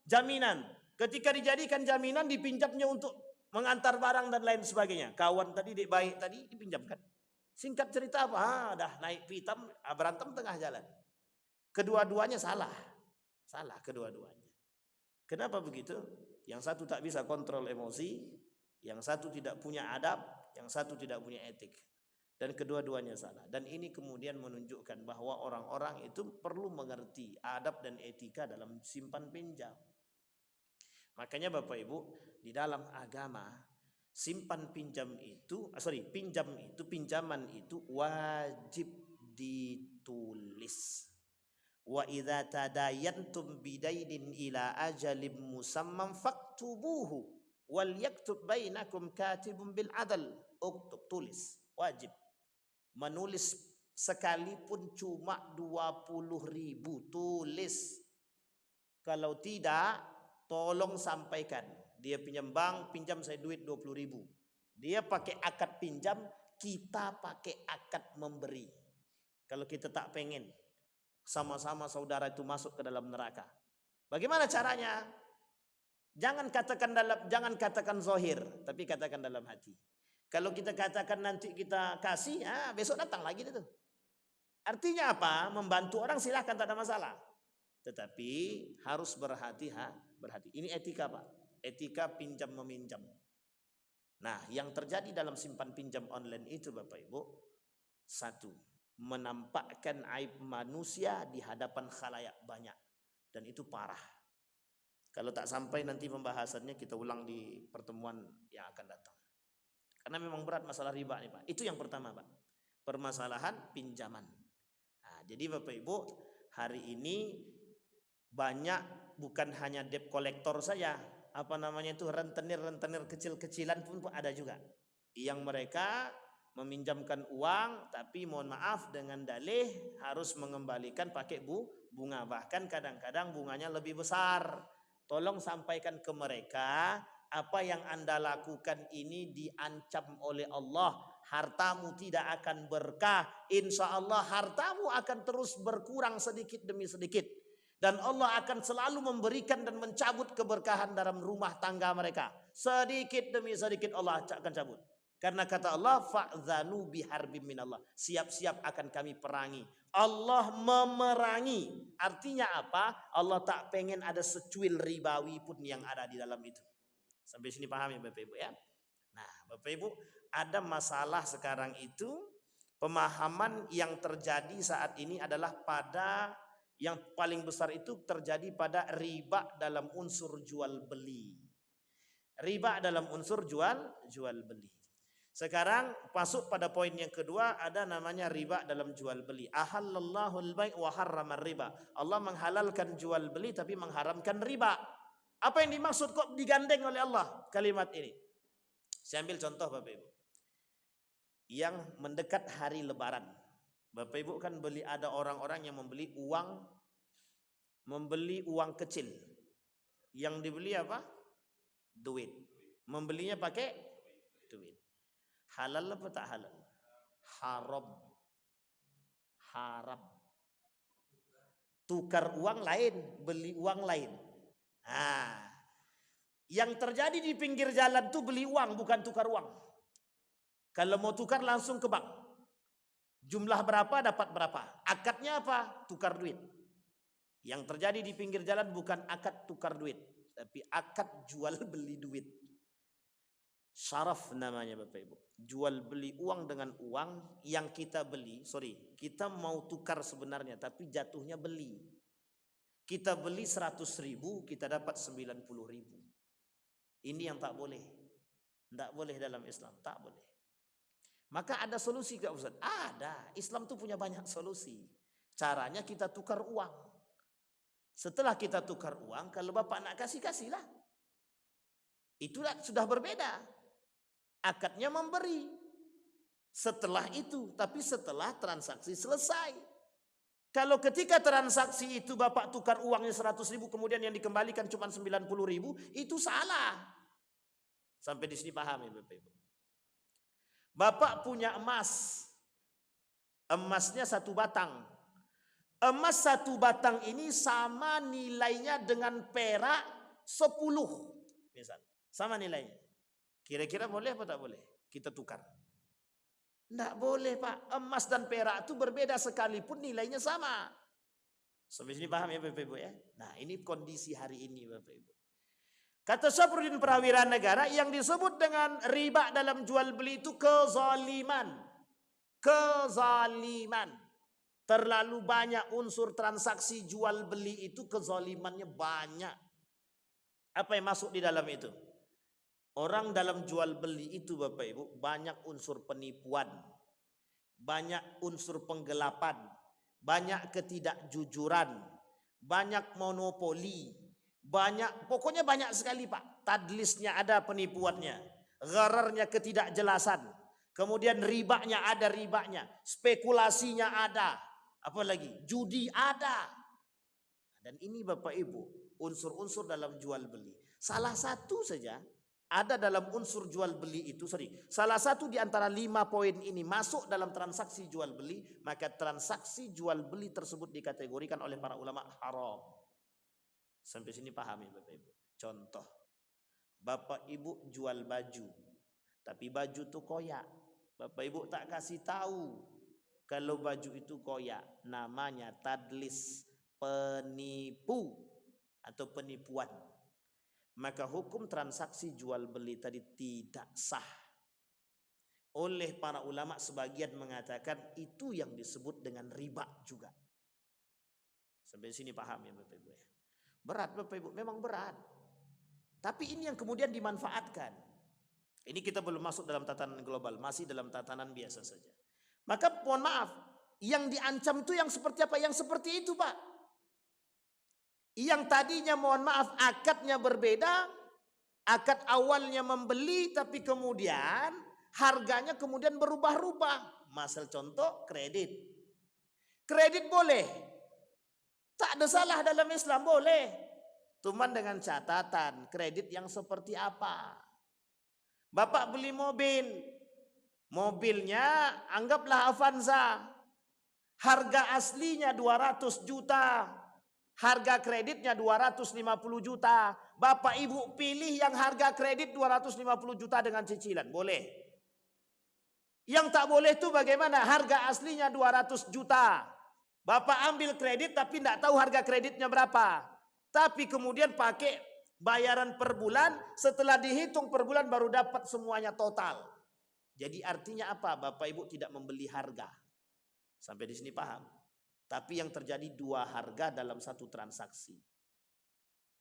jaminan. Ketika dijadikan jaminan, dipinjamnya untuk mengantar barang dan lain sebagainya. Kawan tadi, dek baik tadi dipinjamkan. Singkat cerita apa? Dah naik pitam, berantem tengah jalan. Kedua-duanya salah. Salah kedua-duanya. Kenapa begitu? Yang satu tak bisa kontrol emosi, yang satu tidak punya adab, yang satu tidak punya etik. Dan kedua-duanya salah. Dan ini kemudian menunjukkan bahwa orang-orang itu perlu mengerti adab dan etika dalam simpan pinjam. Makanya Bapak Ibu, di dalam agama pinjaman itu wajib ditulis. Wa idza tadayantum bidainin ila ajalin musamman faktubuhu wal yaktub bainakum katibun bil adl. Uktub, tulis, wajib. Menulis sekalipun cuma 20.000, tulis. Kalau tidak, tolong sampaikan. Dia pinjam bank, pinjam saya duit 20.000. Dia pakai akad pinjam, kita pakai akad memberi. Kalau kita tak pengen sama-sama saudara itu masuk ke dalam neraka. Bagaimana caranya? Jangan katakan zahir, tapi katakan dalam hati. Kalau kita katakan nanti kita kasih, besok datang lagi itu. Artinya apa? Membantu orang silahkan, tak ada masalah. Tetapi harus berhati. Ini etika Pak. Etika pinjam meminjam. Nah, yang terjadi dalam simpan pinjam online itu Bapak Ibu, satu, menampakkan aib manusia di hadapan khalayak banyak. Dan itu parah. Kalau tak sampai nanti pembahasannya kita ulang di pertemuan yang akan datang. Karena memang berat masalah riba nih Pak. Itu yang pertama Pak. Permasalahan pinjaman. Nah, jadi Bapak Ibu, hari ini banyak bukan hanya debt collector saja. Rentenir kecil-kecilan pun ada juga. Yang mereka meminjamkan uang tapi mohon maaf dengan dalih harus mengembalikan pakai bunga. Bahkan kadang-kadang bunganya lebih besar. Tolong sampaikan ke mereka, apa yang Anda lakukan ini diancam oleh Allah. Hartamu tidak akan berkah. Insya Allah hartamu akan terus berkurang sedikit demi sedikit. Dan Allah akan selalu memberikan dan mencabut keberkahan dalam rumah tangga mereka. Sedikit demi sedikit Allah akan cabut. Karena kata Allah, fa'zanu biharbim minallah. Siap-siap akan kami perangi. Allah memerangi. Artinya apa? Allah tak pengen ada secuil ribawi pun yang ada di dalam itu. Sampai sini paham ya Bapak Ibu ya? Nah Bapak Ibu, ada masalah sekarang itu, pemahaman yang terjadi saat ini adalah pada yang paling besar itu terjadi pada riba dalam unsur jual beli. Riba dalam unsur jual beli. Sekarang masuk pada poin yang kedua, ada namanya riba dalam jual beli. Ahallallahu al-bai' wa harramar riba. Allah menghalalkan jual beli tapi mengharamkan riba. Apa yang dimaksud kok digandeng oleh Allah kalimat ini? Saya ambil contoh Bapak Ibu. Yang mendekat hari lebaran. Bapak Ibu kan ada orang-orang yang membeli uang kecil. Yang dibeli apa? Duit. Membelinya pakai duit. Halal apa tak halal? Haram. Tukar uang lain, beli uang lain. Nah, yang terjadi di pinggir jalan tuh beli uang, bukan tukar uang. Kalau mau tukar langsung ke bank. Jumlah berapa dapat berapa. Akadnya apa? Tukar duit. Yang terjadi di pinggir jalan bukan akad tukar duit, tapi akad jual beli duit. Syaraf namanya Bapak Ibu. Jual beli uang dengan uang yang kita beli. Kita mau tukar sebenarnya, tapi jatuhnya beli. Kita beli 100.000, kita dapat 90.000. Ini yang tak boleh. Tak boleh dalam Islam, tak boleh. Maka ada solusi gak Ustaz? Ada. Islam tuh punya banyak solusi. Caranya kita tukar uang. Setelah kita tukar uang, kalau Bapak nak kasihlah. Itulah sudah berbeda. Akadnya memberi. Setelah itu, tapi setelah transaksi selesai. Kalau ketika transaksi itu Bapak tukar uangnya 100.000, kemudian yang dikembalikan cuma 90.000, itu salah. Sampai di sini paham ya Bapak Ibu? Bapak punya emas. Emasnya 1 batang. Emas 1 batang ini sama nilainya dengan perak 10. Misal, sama nilainya. Kira-kira boleh apa tak boleh? Kita tukar. Tidak boleh Pak. Emas dan perak itu berbeda sekalipun nilainya sama. Sampai sini paham ya Bapak Ibu ya? Nah ini kondisi hari ini Bapak Ibu. Kata Syafruddin Prawira Negara, yang disebut dengan riba dalam jual beli itu kezaliman. Kezaliman. Terlalu banyak unsur transaksi jual beli itu, kezalimannya banyak. Apa yang masuk di dalam itu? Orang dalam jual beli itu Bapak Ibu banyak unsur penipuan, banyak unsur penggelapan, banyak ketidakjujuran, banyak monopoli, pokoknya banyak sekali Pak. Tadlisnya ada, penipuannya, ghararnya, ketidakjelasan, kemudian ribanya ada, spekulasinya ada, apalagi judi ada. Dan ini Bapak Ibu unsur-unsur dalam jual beli. Salah satu saja ada dalam unsur jual beli itu, salah satu di antara 5 poin ini masuk dalam transaksi jual beli, maka transaksi jual beli tersebut dikategorikan oleh para ulama haram. Sampai sini pahami Bapak Ibu. Contoh, Bapak Ibu jual baju, tapi baju itu koyak. Bapak Ibu tak kasih tahu kalau baju itu koyak, namanya tadlis, penipu atau penipuan. Maka hukum transaksi jual beli tadi tidak sah. Oleh para ulama sebagian mengatakan itu yang disebut dengan riba juga. Sampai sini paham ya Bapak Ibu ya. Berat Bapak Ibu, memang berat. Tapi ini yang kemudian dimanfaatkan. Ini kita belum masuk dalam tatanan global, masih dalam tatanan biasa saja. Maka mohon maaf, yang diancam itu yang seperti apa? Yang seperti itu Pak. Yang tadinya mohon maaf akadnya berbeda, akad awalnya membeli tapi kemudian harganya kemudian berubah-ubah. Masal contoh kredit. Kredit boleh. Tak ada salah dalam Islam, boleh. Cuman dengan catatan kredit yang seperti apa. Bapak beli mobil. Mobilnya anggaplah Avanza. Harga aslinya 200 juta. Harga kreditnya 250 juta. Bapak Ibu pilih yang harga kredit 250 juta dengan cicilan. Boleh. Yang tak boleh itu bagaimana? Harga aslinya 200 juta. Bapak ambil kredit tapi tidak tahu harga kreditnya berapa. Tapi kemudian pakai bayaran per bulan, setelah dihitung per bulan baru dapat semuanya total. Jadi artinya apa? Bapak Ibu tidak membeli harga. Sampai di sini paham? Tapi yang terjadi dua harga dalam satu transaksi.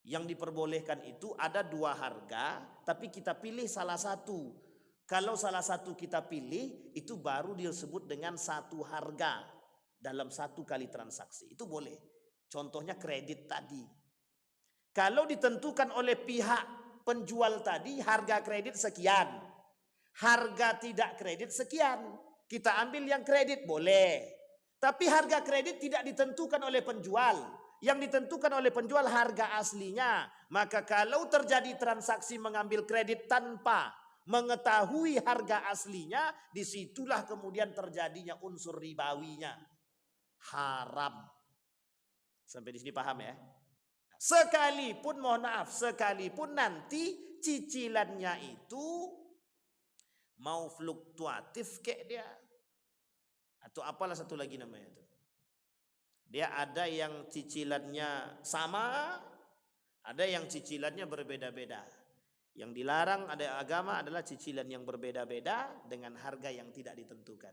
Yang diperbolehkan itu ada dua harga, tapi kita pilih salah satu. Kalau salah satu kita pilih, itu baru disebut dengan satu harga dalam satu kali transaksi. Itu boleh. Contohnya kredit tadi. Kalau ditentukan oleh pihak penjual tadi, harga kredit sekian. Harga tidak kredit sekian. Kita ambil yang kredit, boleh. Tapi harga kredit tidak ditentukan oleh penjual. Yang ditentukan oleh penjual harga aslinya. Maka kalau terjadi transaksi mengambil kredit tanpa mengetahui harga aslinya, disitulah kemudian terjadinya unsur ribawinya. Haram. Sampai di sini paham ya? Sekalipun, mohon maaf, sekalipun nanti cicilannya itu mau fluktuatif kayak dia. Atau apalah satu lagi namanya itu. Dia ada yang cicilannya sama, ada yang cicilannya berbeda-beda. Yang dilarang ada agama adalah cicilan yang berbeda-beda dengan harga yang tidak ditentukan.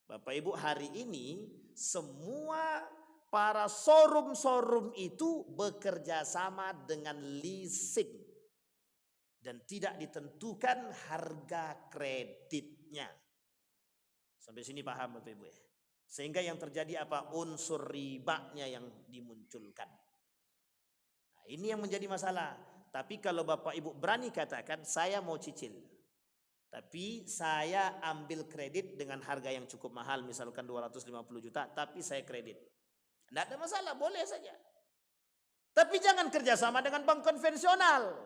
Bapak Ibu, hari ini semua para showroom itu bekerja sama dengan leasing. Dan tidak ditentukan harga kreditnya. Sampai sini paham Bapak Ibu ya? Sehingga yang terjadi apa? Unsur ribanya yang dimunculkan. Nah, ini yang menjadi masalah. Tapi kalau Bapak Ibu berani katakan, saya mau cicil. Tapi saya ambil kredit dengan harga yang cukup mahal, misalkan 250 juta, tapi saya kredit. Tidak ada masalah, boleh saja. Tapi jangan kerjasama dengan bank konvensional.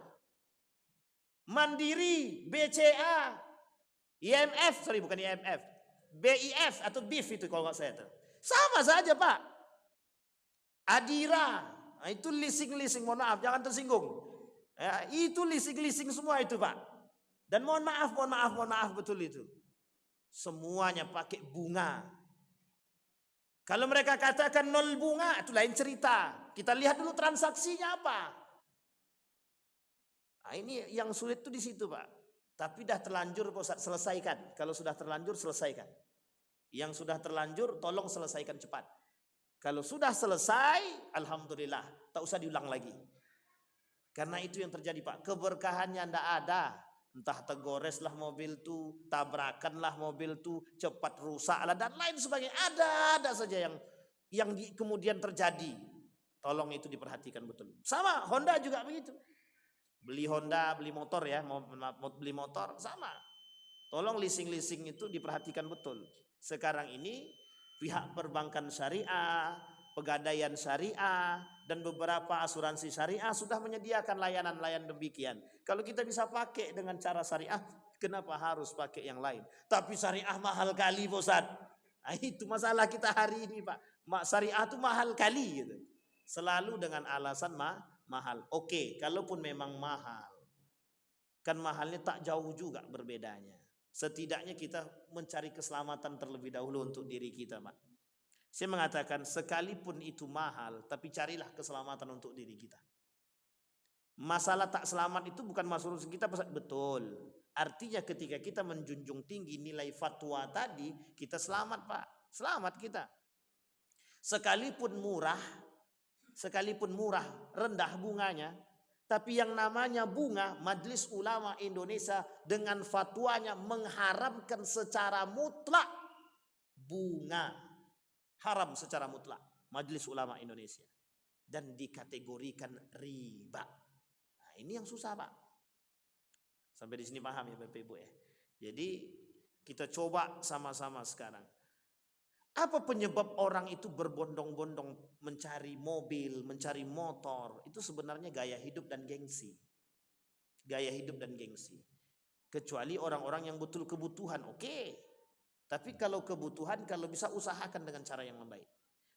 Mandiri, BCA, IMF, sorry bukan IMF. BIF atau BIF itu kalau nggak saya tuh. Sama saja Pak. Adira, nah itu leasing, mohon maaf jangan tersinggung. Ya, itu leasing semua itu Pak. Dan mohon maaf betul itu. Semuanya pakai bunga. Kalau mereka katakan nol bunga, itu lain cerita. Kita lihat dulu transaksinya apa. Nah, ini yang sulit tuh di situ Pak. Tapi dah terlanjur selesaikan. Kalau sudah terlanjur selesaikan. Yang sudah terlanjur tolong selesaikan cepat. Kalau sudah selesai, alhamdulillah, tak usah diulang lagi. Karena itu yang terjadi Pak, keberkahannya tidak ada. Entah tergoreslah mobil tu, tabrakanlah mobil tu, cepat rusaklah dan lain sebagainya. Ada saja yang kemudian terjadi. Tolong itu diperhatikan betul. Sama Honda juga begitu. Beli Honda, beli motor ya, mau beli motor sama. Tolong leasing itu diperhatikan betul. Sekarang ini pihak perbankan syariah, pegadaian syariah, dan beberapa asuransi syariah sudah menyediakan layanan-layanan demikian. Kalau kita bisa pakai dengan cara syariah, kenapa harus pakai yang lain? Tapi syariah mahal kali Ustaz. Nah, itu masalah kita hari ini Pak. Syariah itu mahal kali gitu. Selalu dengan alasan mahal. Oke, kalaupun memang mahal. Kan mahalnya tak jauh juga berbedanya. Setidaknya kita mencari keselamatan terlebih dahulu untuk diri kita, Pak. Saya mengatakan sekalipun itu mahal, tapi carilah keselamatan untuk diri kita. Masalah tak selamat itu bukan masalah kita, betul. Artinya ketika kita menjunjung tinggi nilai fatwa tadi, kita selamat, Pak. Selamat kita. Sekalipun murah, rendah bunganya, tapi yang namanya bunga, Majelis Ulama Indonesia dengan fatwanya mengharamkan secara mutlak bunga. Haram secara mutlak Majelis Ulama Indonesia. Dan dikategorikan riba. Nah, ini yang susah Pak. Sampai di sini paham ya Bapak Ibu ya. Jadi kita coba sama-sama sekarang. Apa penyebab orang itu berbondong-bondong mencari mobil, mencari motor? Itu sebenarnya gaya hidup dan gengsi. Gaya hidup dan gengsi. Kecuali orang-orang yang betul kebutuhan, oke. Tapi kalau kebutuhan, kalau bisa usahakan dengan cara yang baik.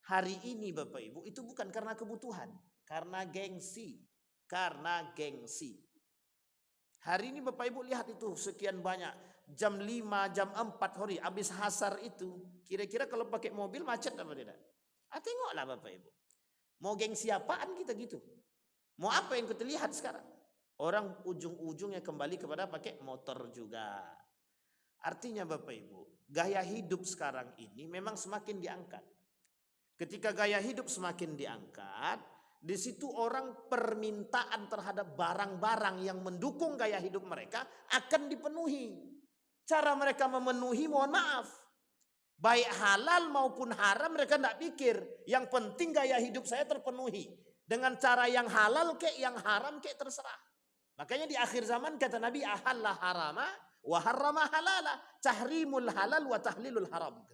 Hari ini Bapak Ibu, itu bukan karena kebutuhan. Karena gengsi. Karena gengsi. Hari ini Bapak Ibu lihat itu sekian banyak. Jam 5, jam 4 hari habis hasar itu. Kira-kira kalau pakai mobil macet apa tidak? Tengoklah Bapak Ibu. Mau gengsi apaan kita gitu? Mau apa yang kita lihat sekarang? Orang ujung-ujungnya kembali kepada pakai motor juga. Artinya Bapak Ibu, gaya hidup sekarang ini memang semakin diangkat. Ketika gaya hidup semakin diangkat, di situ orang permintaan terhadap barang-barang yang mendukung gaya hidup mereka akan dipenuhi. Cara mereka memenuhi, mohon maaf, baik halal maupun haram mereka tidak pikir. Yang penting gaya hidup saya terpenuhi. Dengan cara yang halal kek, yang haram kek, terserah. Makanya di akhir zaman kata Nabi, ahalla harama wa harrama halala, tahrimul halal wa tahlilul haram.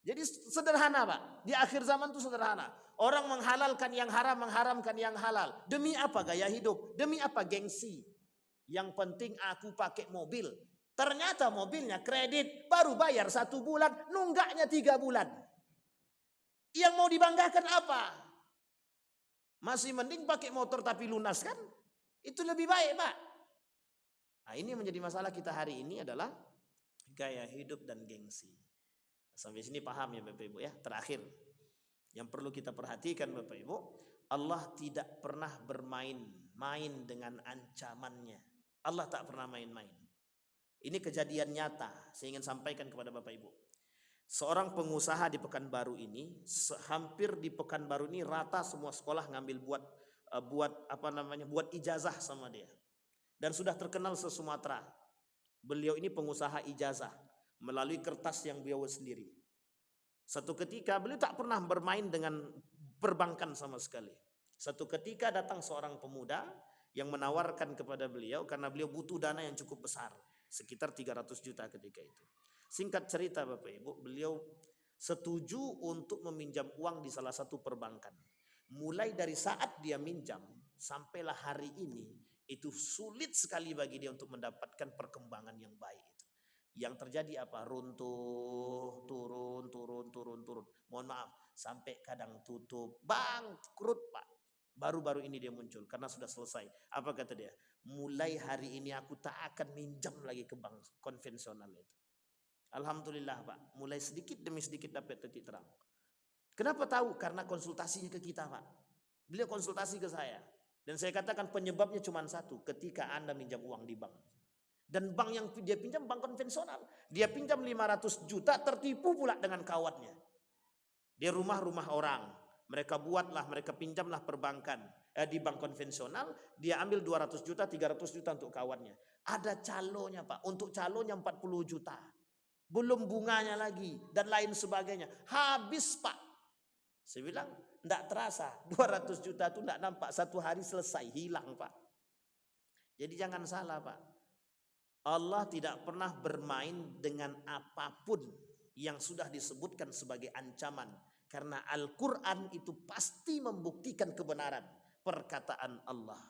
Jadi sederhana Pak, di akhir zaman itu sederhana. Orang menghalalkan yang haram, mengharamkan yang halal. Demi apa? Gaya hidup. Demi apa? Gengsi. Yang penting aku pakai mobil. Ternyata mobilnya kredit, baru bayar 1 bulan, nunggaknya 3 bulan. Yang mau dibanggakan apa? Masih mending pakai motor tapi lunas kan? Itu lebih baik Pak. Nah, ini menjadi masalah kita hari ini adalah gaya hidup dan gengsi. Sampai sini paham ya Bapak Ibu ya. Terakhir yang perlu kita perhatikan Bapak Ibu, Allah tidak pernah bermain-main dengan ancamannya. Allah tak pernah main-main. Ini kejadian nyata. Saya ingin sampaikan kepada Bapak Ibu. Seorang pengusaha di Pekanbaru ini, hampir di Pekanbaru ini rata semua sekolah ngambil buat ijazah sama dia. Dan sudah terkenal se-Sumatera. Beliau ini pengusaha ijazah melalui kertas yang beliau sendiri. Satu ketika beliau tak pernah bermain dengan perbankan sama sekali. Satu ketika datang seorang pemuda yang menawarkan kepada beliau karena beliau butuh dana yang cukup besar, sekitar 300 juta ketika itu. Singkat cerita Bapak Ibu, beliau setuju untuk meminjam uang di salah satu perbankan. Mulai dari saat dia minjam sampailah hari ini, itu sulit sekali bagi dia untuk mendapatkan perkembangan yang baik. Yang terjadi apa? Runtuh, turun. Mohon maaf, sampai kadang tutup, bangkrut Pak. Baru-baru ini dia muncul karena sudah selesai. Apa kata dia? Mulai hari ini aku tak akan minjam lagi ke bank konvensional itu. Alhamdulillah Pak, mulai sedikit demi sedikit dapat titik terang. Kenapa tahu? Karena konsultasinya ke kita Pak. Beliau konsultasi ke saya. Dan saya katakan penyebabnya cuma satu, ketika Anda minjam uang di bank. Dan bank yang dia pinjam bank konvensional. Dia pinjam 500 juta tertipu pula dengan kawannya. Di rumah-rumah orang. Mereka pinjamlah perbankan. Di bank konvensional dia ambil 200 juta, 300 juta untuk kawannya. Ada calonya Pak. Untuk calonya 40 juta. Belum bunganya lagi dan lain sebagainya. Habis Pak. Saya bilang tidak terasa. 200 juta itu tidak nampak. 1 hari selesai. Hilang Pak. Jadi jangan salah Pak. Allah tidak pernah bermain dengan apapun yang sudah disebutkan sebagai ancaman. Karena Al-Quran itu pasti membuktikan kebenaran perkataan Allah.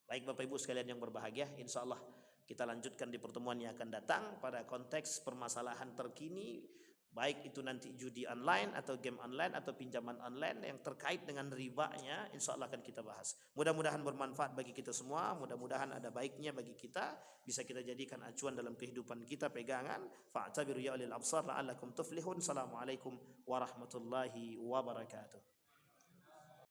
Baik Bapak Ibu sekalian yang berbahagia, insya Allah kita lanjutkan di pertemuan yang akan datang pada konteks permasalahan terkini. Baik itu nanti judi online atau game online atau pinjaman online yang terkait dengan ribanya, insya Allah akan kita bahas. Mudah-mudahan bermanfaat bagi kita semua, mudah-mudahan ada baiknya bagi kita, bisa kita jadikan acuan dalam kehidupan kita, pegangan. Fa'tabiru ya ulil absar la'allakum tuflihun. Assalamualaikum warahmatullahi wabarakatuh.